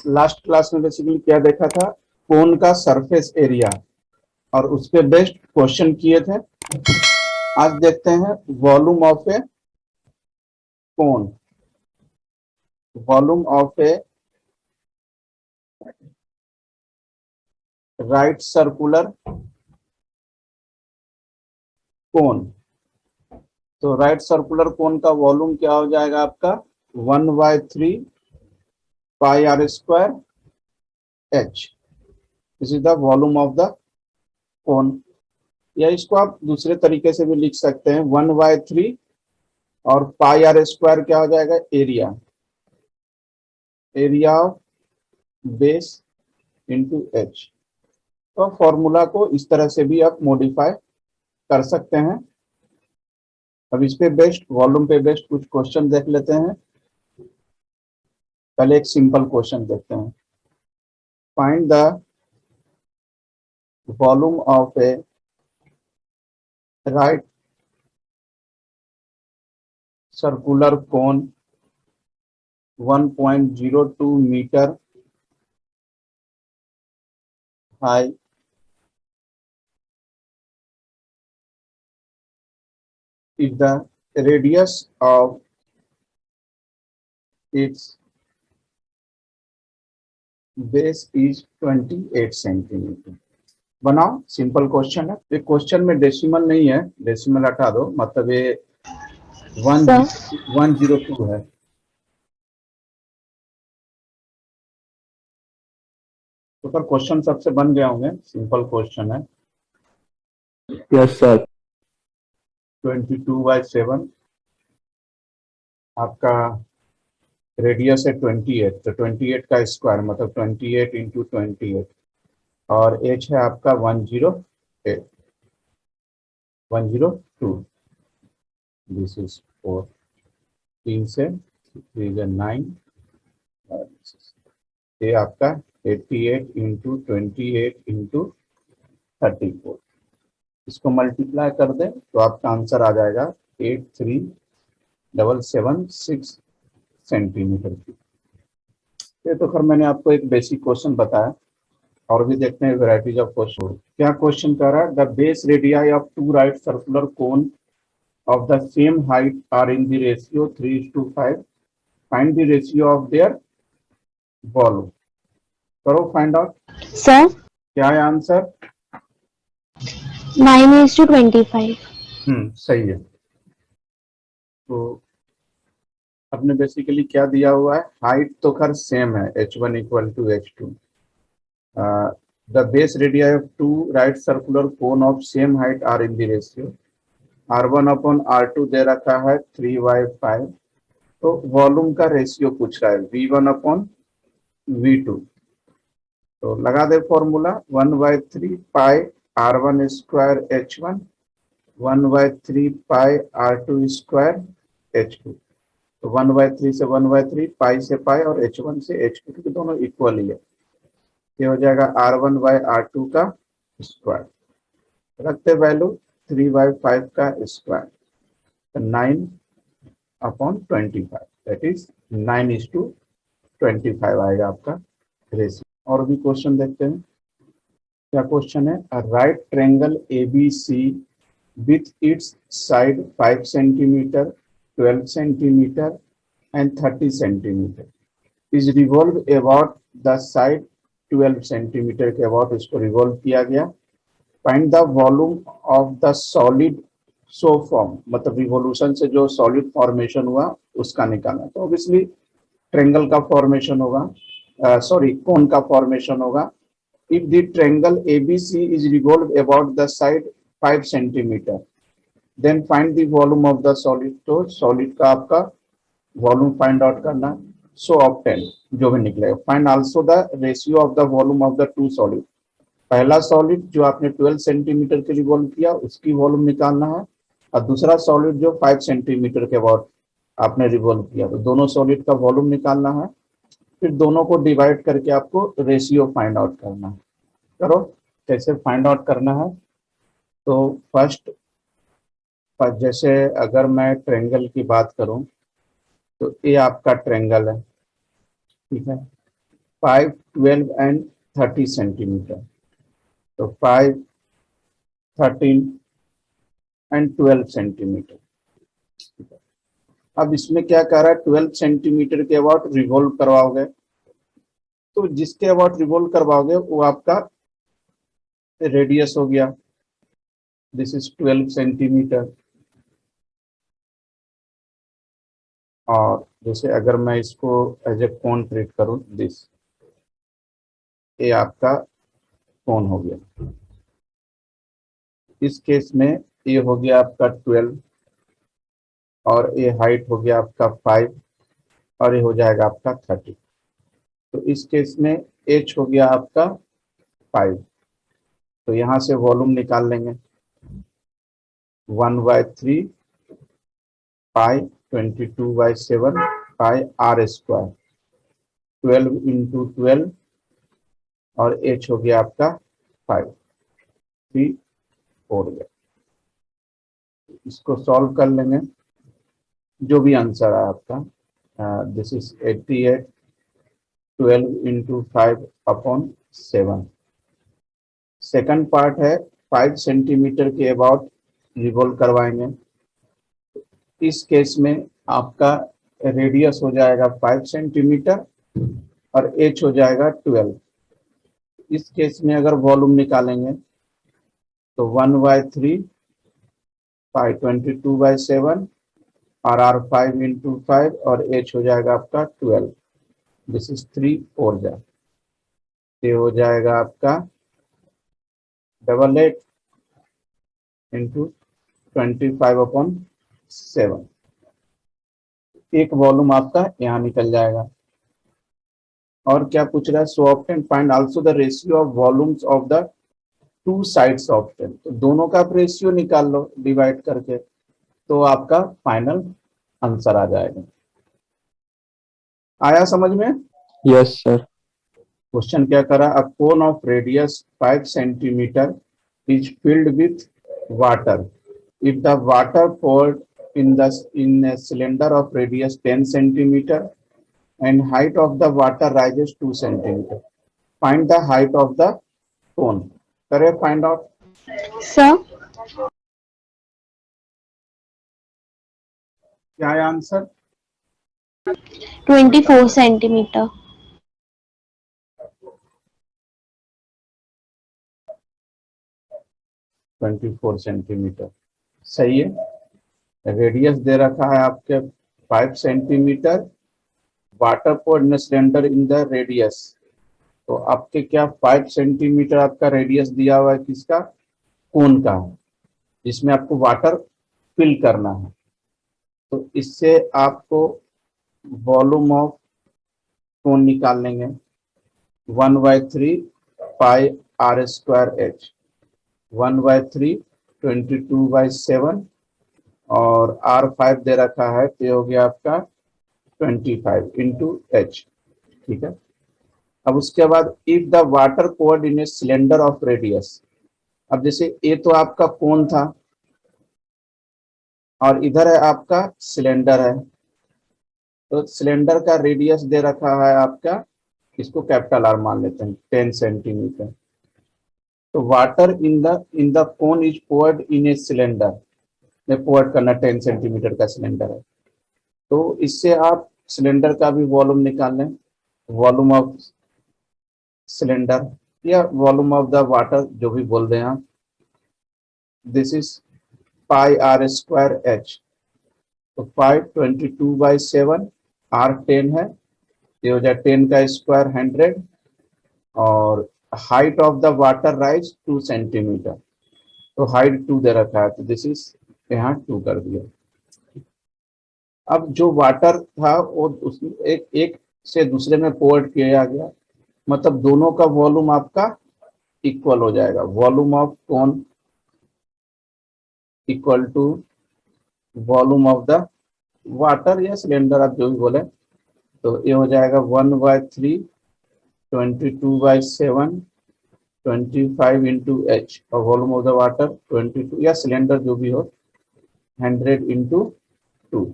Last class में basically क्या देखा था, कोन का सरफेस एरिया, और उस पे बेस्ड क्वेश्चन किए थे। आज देखते हैं volume of A cone, volume of a right circular कोन। तो राइट सर्कुलर कोन का वॉल्यूम क्या हो जाएगा आपका 1/3 pi are square H. This is the volume of the cone. या इसको आप दूसरे तरीके से भी लिख सकते हैं 1/3 और पाई आर स्क्वायर क्या हो जाएगा area, area of base into H. तो फॉर्मूला को इस तरह से भी आप मॉडिफाई कर सकते हैं। अब इस पे बेस्ड वॉल्यूम पे बेस्ड कुछ क्वेश्चन देख लेते हैं। पहले एक सिंपल क्वेश्चन देखते हैं। Find the volume of a right circular cone 1.02 metre high if the radius of its base is 28 centimetre. बनाओ, सिंपल क्वेश्चन है। ये क्वेश्चन में डेसिमल नहीं है, डेसिमल हटा दो, मतलब ये 102 है। तो पर क्वेश्चन सबसे बन गए होंगे, सिंपल क्वेश्चन है। Yes sir. 22/7 आपका रेडियस है 28, तो 28 का स्क्वायर मतलब 28 इंटू 28, और एच है आपका 102। दिस इज 4, 3 से 3 9, ये आपका 88 इंटू 28 इंटू 34। इसको मल्टीप्लाई कर दें तो आपका आंसर आ जाएगा 83,776 सेंटीमीटर की। ये तो खैर मैंने आपको एक बेसिक क्वेश्चन बताया, और भी देखते हैं वैरायटीज ऑफ क्वेश्चन। क्या क्वेश्चन कर रहा है, the base radii of two right circular cone of the same height are in the ratio 3:5, find the ratio of their volume. करो फाइंड आउट। सर क्या है आंसर? 9:25। सही है। तो आपने बेसिकली क्या दिया हुआ है, हाइट तो खैर सेम है h1 equal to h2। The base radii of two right circular cone of same height are in the ratio r1 upon r2 दे रखा है 3/5। तो वॉल्यूम का रेशियो पूछ रहा है v1 अपॉन v2। तो लगा दे फॉर्मूला 1/3 पाई r1 स्क्वायर h1, 1/3 पाई r2 स्क्वायर h2। तो 1/3 से 1/3, पाई से पाई और h1 से h2, क्योंकि दोनों इक्वल ही है। ये हो जाएगा r1/r2 का स्क्वायर, रखते वैल्यू 3/5 का स्क्वायर, 9/25, दैट इज 9:25 आएगा आपका रेशियो। और भी क्वेश्चन देखते हैं। क्या क्वेश्चन है, right triangle ABC with its side 5 centimetre, 12 centimetre and 30 centimetre is revolved about the side 12 centimetre के अबाउट इसको रिवॉल्व किया गया। Find the volume of the solid so form, मतलब रिवोल्यूशन से जो सॉलिड फॉर्मेशन हुआ उसका निकालना। तो ऑब्वियसली ट्रायंगल का फॉर्मेशन होगा, कोन का फॉर्मेशन होगा। If the triangle ABC is revolved about the side 5 centimetre, then find the volume of the solid. तो सॉलिड का आपका वॉल्यूम फाइंड आउट करना, सो ऑब्टेन जो भी निकलेगा। Find also the ratio of the volume of the to solid. पहला solid जो आपने 12 सेंटीमीटर के रिवॉल्व किया उसकी वॉल्यूम निकालना है, और दूसरा सॉलिड जो 5 सेंटीमीटर के अबाउट आपने रिवॉल्व किया, तो दोनों सॉलिड का वॉल्यूम निकालना है। फिर दोनों को डिवाइड करके आपको रेशियो फाइंड आउट करना है। करो, कैसे फाइंड आउट करना है। तो फर्स्ट, जैसे अगर मैं ट्रायंगल की बात करूं तो ये आपका ट्रायंगल है, ठीक है। 5, 12 एंड 30 सेंटीमीटर। तो 5, 13 एंड 12 सेंटीमीटर। अब इसमें क्या कह रहा है, 12 सेंटीमीटर के अबाउट रिवॉल्व करवाओगे, तो जिसके अबाउट रिवॉल्व करवाओगे वो आपका रेडियस हो गया। This is 12 centimetre. और जैसे अगर मैं इसको एज ए कोन ट्रीट करूं, दिस, ये आपका कोन हो गया। इस केस में ये हो गया आपका 12 और ये हाइट हो गया आपका 5 और ये हो जाएगा आपका 30। तो इस केस में एच हो गया आपका 5। तो यहाँ से वॉल्यूम निकाल लेंगे, 1/3 pi 22/7 pi are square, 12 into 12 और एच हो गया आपका 5, 3, 4 गया। इसको सॉल्व कर लेंगे, जो भी आंसर है आपका, this is 88, 12 into 5/7। Second part है 5 सेंटीमीटर के अबाउट रिवॉल्व करवाएंगे। इस केस में आपका रेडियस हो जाएगा 5 सेंटीमीटर और एच हो जाएगा 12। इस केस में अगर वॉल्यूम निकालेंगे तो 1/3 पाई 22/7 और आर 5 इंटू 5 और एच हो जाएगा आपका 12। दिस इज 3, 4 जा, ये हो जाएगा आपका 88 इंटू 25/7। एक वॉल्यूम आपका यहाँ निकल जाएगा। और क्या पूछ रहा है, so obtain find also the ratio of volumes of the two sides of ten. तो दोनों का रेशियो निकाल लो डिवाइड करके, तो आपका फाइनल आंसर आ जाएगा। आया समझ में? Yes, sir. क्वेश्चन क्या करा, a cone of radius 5 centimetre is filled with water. If the water poured in a cylinder of radius 10 centimeter and height of the water rises 2 centimeter, find the height of the cone। करें find out. Sir, क्या है answer? 24 centimeter. 24 centimetre सही है। Radius दे रखा है आपके 5 centimetre, water poured in cylinder in the radius. तो आपके क्या 5 सेंटीमीटर आपका रेडियस दिया हुआ है, किसका? कोन का है, जिसमें आपको वाटर फिल करना है। तो इससे आपको वॉल्यूम ऑफ कोन निकाल लेंगे, 1/3 पाई आर स्क्वायर एच, 1/3 22/7 और R5 दे रखा है, तो ये हो गया आपका 25 इंटू एच। ठीक है। अब उसके बाद if the water poured in a cylinder of radius. अब जैसे ये तो आपका कोन था और इधर है आपका सिलेंडर है, तो सिलेंडर का रेडियस दे रखा है आपका, इसको कैपिटल आर मान लेते हैं, 10 सेंटीमीटर। तो water in the cone is poured in a cylinder में पोर्ट करना 10 सेंटीमीटर का सिलेंडर है। तो इससे आप सिलेंडर का भी वॉल्यूम निकाल लें, वॉल्यूम ऑफ सिलेंडर या वॉल्यूम ऑफ द वाटर, जो भी बोल दें आप। This is pi are square h. तो पाई 22/7, आर 10 है, ये हो जाए 10 का स्क्वायर 100 और height of the water rise 2 centimetre. तो हाइट 2 दे रखा है, तो दिस इज यहाँ 2 कर दिया। अब जो वाटर था वो एक से दूसरे में पोर्ट किया गया, मतलब दोनों का वॉल्यूम आपका इक्वल हो जाएगा। Volume of cone equal to volume of the water या सिलेंडर, आप जो भी बोले। तो ये हो जाएगा 1/3 22/7 25 इंटू एच और वॉल्यूम ऑफ द वाटर 22 या सिलेंडर जो भी हो 100 इंटू 2।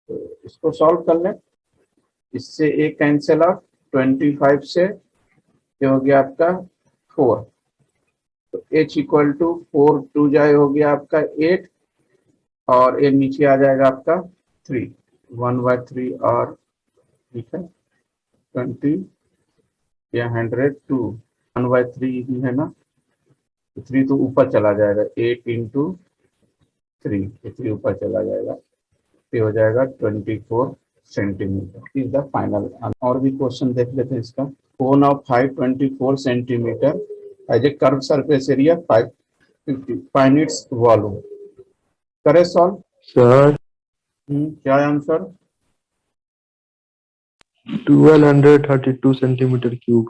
तो इसको सॉल्व कर लें, इससे एक कैंसिल आउट, 25 से ये हो गया आपका 4, तो h इक्वल टू 4 2 जाए हो गया आपका 8, और ये नीचे आ जाएगा आपका 3, 1/3, और ठीक है 20 या 102, 1/3 ही है ना, 3 तो ऊपर चला जाएगा, 8 इंटू 3, 3 ऊपर चला जाएगा, ये हो जाएगा 24 सेंटीमीटर इज द फाइनल। और भी क्वेश्चन देख लेते हैं इसका। Cone of height 24 centimetre as a curve surface area 550, find its volume. करे सॉल्व। Sir, क्या answer? 1232 centimeter cube.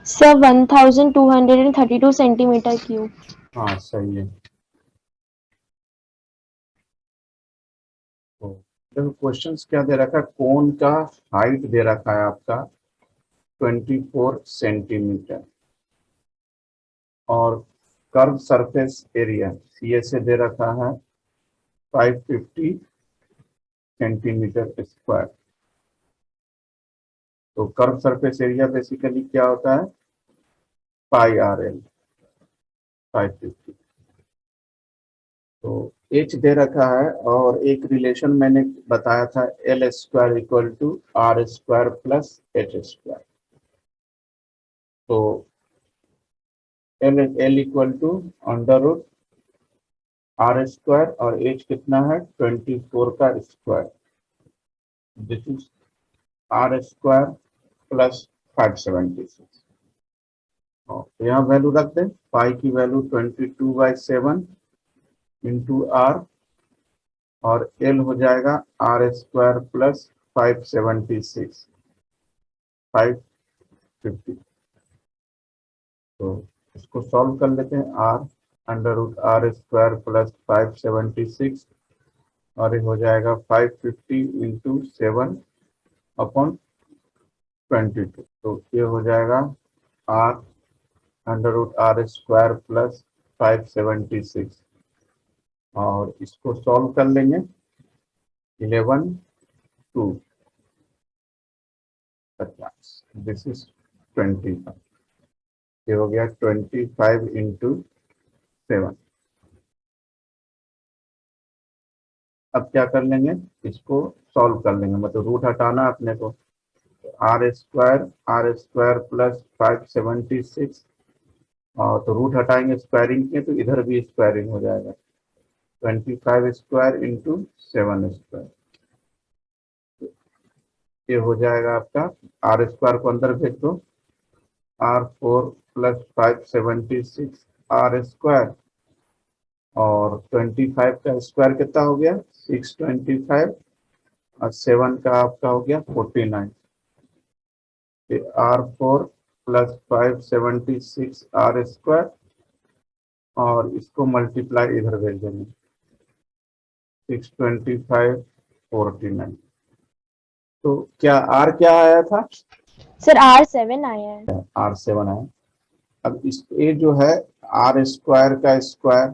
Sir, 1232 centimeter cube. हाँ सही है। तो देखो क्वेश्चंस क्या दे रखा है, कोन का हाइट दे रखा है आपका 24 सेंटीमीटर, और कर्व सरफेस एरिया सी से दे रखा है 550 सेंटीमीटर स्क्वायर। तो कर्व सरफेस एरिया बेसिकली क्या होता है, पाई आर एल 550। तो एच दे रखा है, और एक रिलेशन मैंने बताया था L square equal to R square plus H square. तो L equal to under root are square, और एच कितना है 24 का square, this is R square plus 576। और यहाँ वैल्यू रख दें, पाई की वैल्यू 22/7 इंटू आर, और एल हो जाएगा आर स्क्वायर प्लस 576 550। तो इसको सॉल्व कर लेते हैं, r under root are square plus 576, और ये हो जाएगा 550 इंटू 7 अपॉन 22। तो ये हो जाएगा r under root are square plus 576, और इसको सॉल्व कर लेंगे 11 2 50, दिस इज 25, ये हो गया 25 इंटू 7। अब क्या कर लेंगे, इसको सॉल्व कर लेंगे, मतलब रूट हटाना है अपने को। आर स्क्वायर प्लस 576, और तो रूट हटाएंगे स्क्वायरिंग के, तो इधर भी स्क्वायरिंग हो जाएगा, 25 स्क्वायर इंटू 7 स्क्वायर, ये हो जाएगा आपका, आर स्क्वायर को अंदर भेज दो, R4 प्लस 576 आर स्क्वायर, और 25 का स्क्वायर कितना हो गया 625, और 7 का आपका हो गया 49। R4 प्लस 576 आर स्क्वायर, और इसको मल्टीप्लाई इधर भेज देंगे, 625 49। तो क्या आर क्या आया था, Sir, R7 आया है. R7 आया। अब इस ये जो है आर स्क्वायर का स्क्वायर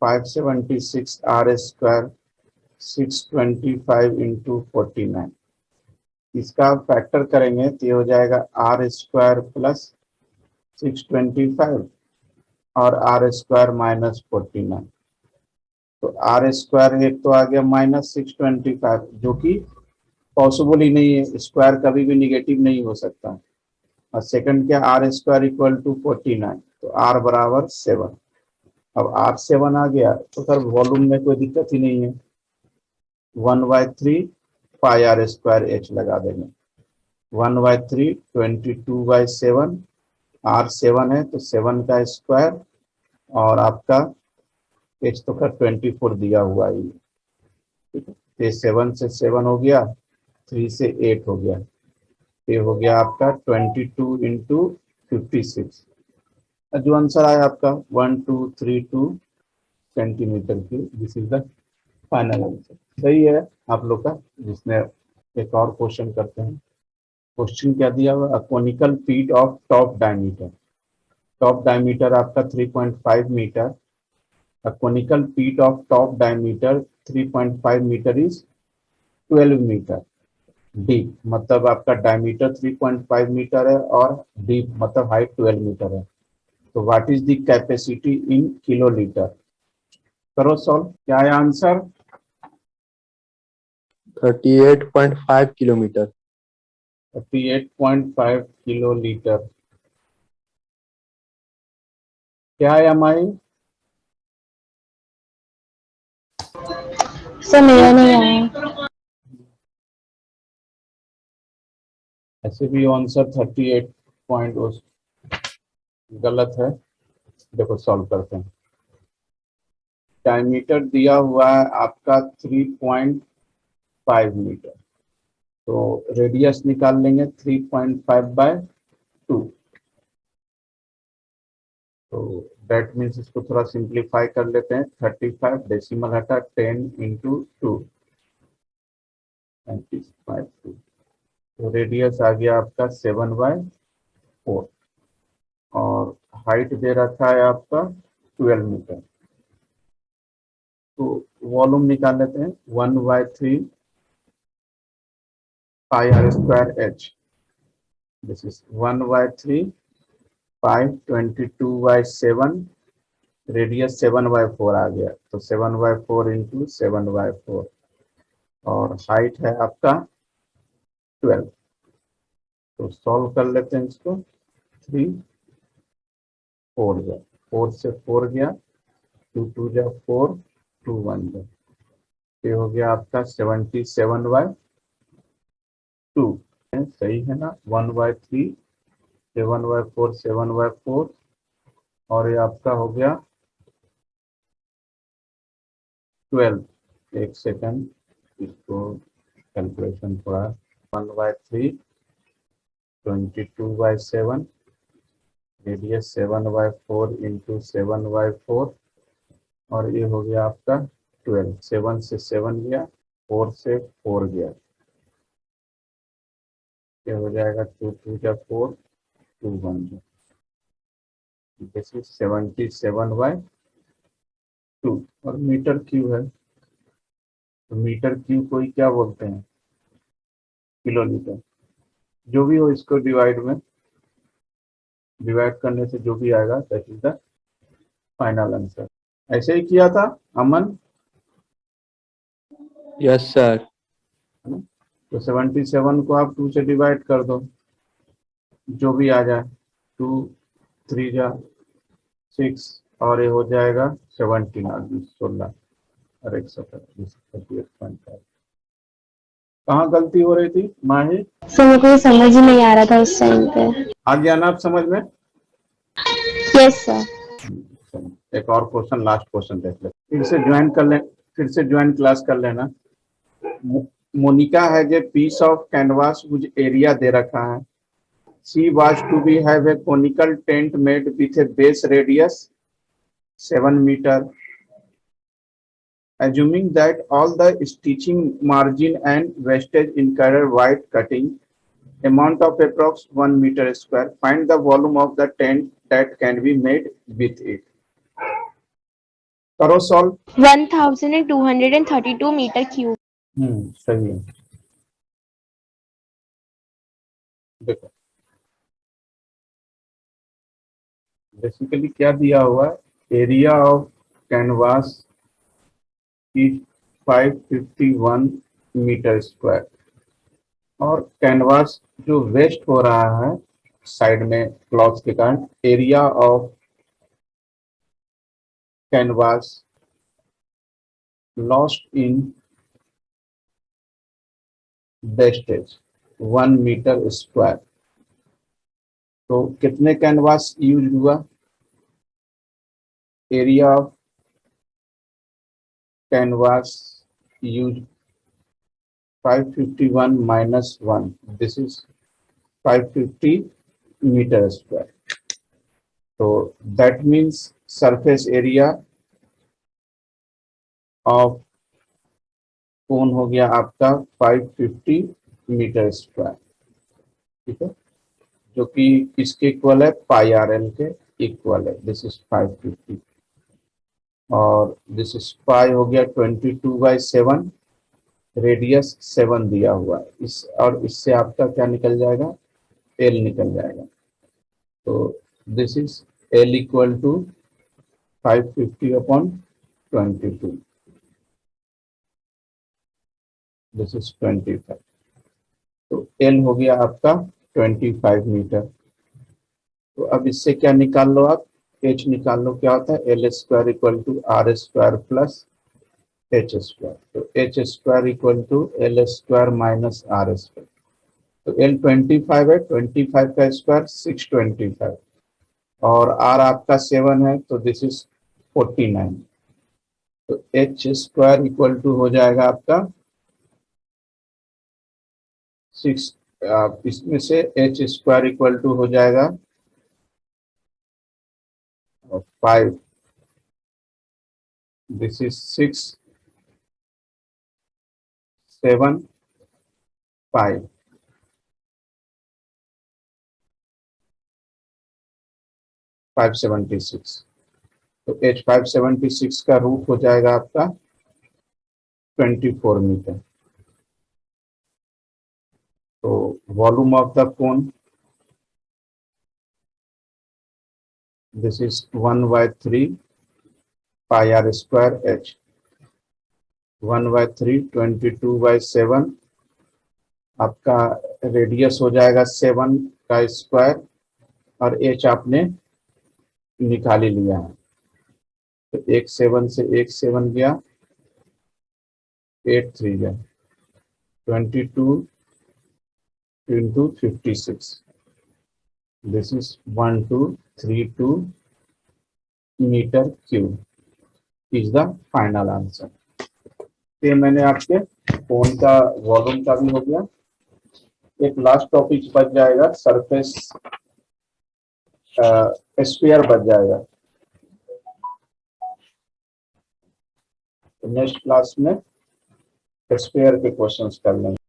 576 आर स्क्वायर 625 इंटू 49, इसका फैक्टर करेंगे तो ये हो जाएगा आर स्क्वायर प्लस 625 और आर स्क्वायर माइनस 49। तो आर स्क्वायर एक तो आ गया माइनस 625, जो कि पॉसिबल ही नहीं है, स्क्वायर कभी भी निगेटिव नहीं हो सकता। और सेकंड क्या, आर स्क्वायर इक्वल टू 49, तो आर बराबर 7। अब R7 आ गया तो सर वॉल्यूम में कोई दिक्कत ही नहीं है, 1/3 पाई आर स्क्वायर एच लगा देंगे, 1/3 22/7, R7 है तो 7 का स्क्वायर, और आपका एच तो का 24 दिया हुआ ही, ठीक है। 7 से 7 हो गया, 3 से 8 हो गया, ये हो गया आपका 22 इंटू 56। जो आंसर आया आपका 1232 सेंटीमीटर की, this is the final answer. सही है आप लोग का। जिसने एक और क्वेश्चन करते हैं, क्वेश्चन क्या दिया हुआ, conical feet of top diameter. Top diameter आपका 3.5 metre, A conical pit of top diameter 3.5 meter is 12 metre. Deep मतलब आपका डायमीटर 3.5 मीटर है और डीप मतलब हाइट 12 मीटर है। तो what is the capacity in kilolitre? करो सॉल्व। क्या है आंसर? 38.5 किलोमीटर। 38.5 किलोलीटर। क्या है हमारी? सर मेरा नहीं आया। ऐसे भी आंसर 38 पॉइंट गलत है। देखो सॉल्व करते हैं। डायमीटर दिया हुआ है आपका 3.5 मीटर, तो रेडियस निकाल लेंगे 3.5 बाय 2। तो दैट मीन्स इसको थोड़ा सिंप्लीफाई कर लेते हैं। 35 डेसिमल हटा 10 इंटू 2 95 तो रेडियस आ गया आपका 7/4 और हाइट दे रखा है आपका 12 मीटर। तो वॉल्यूम निकाल लेते हैं 1/3 pi are square H. This is 1/3 pi 22/7 radius 7/4 आ गया। तो 7/4 इंटू 7/4 और हाइट है आपका 12। तो सॉल्व कर लेते हैं इसको। 3 4 गया, 4 से 4 गया, 2 2 जा 4, 2 1 जा। ये हो गया आपका 77/2। सही है ना? 1/3 7/4 7/4 और ये आपका हो गया 12। एक सेकंड इसको कैलकुलेशन थोड़ा। 1/3 22/7 रेडियस 7/4 इंटू 7/4 और ये हो गया आपका 12। 7 से 7 गया, 4 से 4 गया, ये हो जाएगा 2 2 जा 4, 2 1 जा। दिस इज 77/2 और मीटर क्यू है। तो मीटर क्यू को ही क्या बोलते हैं? किलोमीटर। जो भी हो इसको डिवाइड करने से जो भी आएगा that is the final answer. ऐसे ही किया था अमन, यस सर। है ना? तो 77 को आप 2 से डिवाइड कर दो, जो भी आ जाए। 2 3 जा 6 और ये हो जाएगा 17 और 16 और 138.5। कहाँ गलती हो रही थी माही? सर मेरे को ये समझ ही नहीं आ रहा था उस टाइम पे। आ गया ना आप समझ में? Yes sir. चलो, एक और क्वेश्चन, लास्ट क्वेश्चन देख ले। फिर से ज्वाइन कर ले, फिर से ज्वाइन क्लास कर लेना। Monica has a piece of canvas which area दे रखा है। She was to be have a conical tent made with a base radius 7 metre. Assuming that all the stitching margin and wastage incurred while cutting, amount of approx 1 meter square, find the volume of the tent that can be made with it. करो solve. 1232 metre cube. सही है। देखो basically क्या दिया हुआ है, area of canvas is 551 metre square और canvas जो वेस्ट हो रहा है साइड में क्लॉथ के कारण, area of canvas lost in wastage 1 metre square. तो कितने कैनवास यूज हुआ? Area of canvas use 551 minus 1, this is 550 meter square. So that means surface area of कोन हो गया आपका 550 मीटर स्क्वायर। ठीक है, जो कि किसके इक्वल है? पाई आर एल के इक्वल है। This is 550। और दिस इज पाई हो गया 22/7, रेडियस 7 दिया हुआ है। इस और इससे आपका क्या निकल जाएगा, एल निकल जाएगा। तो this is l equal to 550/22, this is 25। तो एल हो गया आपका 25 मीटर। तो अब इससे क्या निकाल लो आप, एच निकाल लो। क्या होता है, L square equal to R square plus H square. तो H square equal to L square minus R square. तो एल 25 है, 25 का स्क्वायर 625, और आर आपका 7 है, तो दिस इज 49। तो एच स्क्वायर इक्वल टू हो जाएगा आपका 6, इसमें से एच स्क्वायर इक्वल टू हो जाएगा 5, दिस इज 6 7 5, 576। तो एच 576 का रूट हो जाएगा आपका 24 मीटर। तो volume of the cone, this is 1/3 pi are square h, 1/3 22/7, आपका रेडियस हो जाएगा 7 का स्क्वायर, और एच आपने निकाल ही लिया है। तो एक 7 से एक 7 गया, 8 3 गया, 22 into 56, this is 1232 metre cube is the final answer. ये मैंने आपके फोन का वॉल्यूम का भी हो गया। एक लास्ट टॉपिक बच जाएगा, सरफेस स्फीयर बच जाएगा। नेक्स्ट क्लास में स्फीयर के क्वेश्चंस कर लेंगे।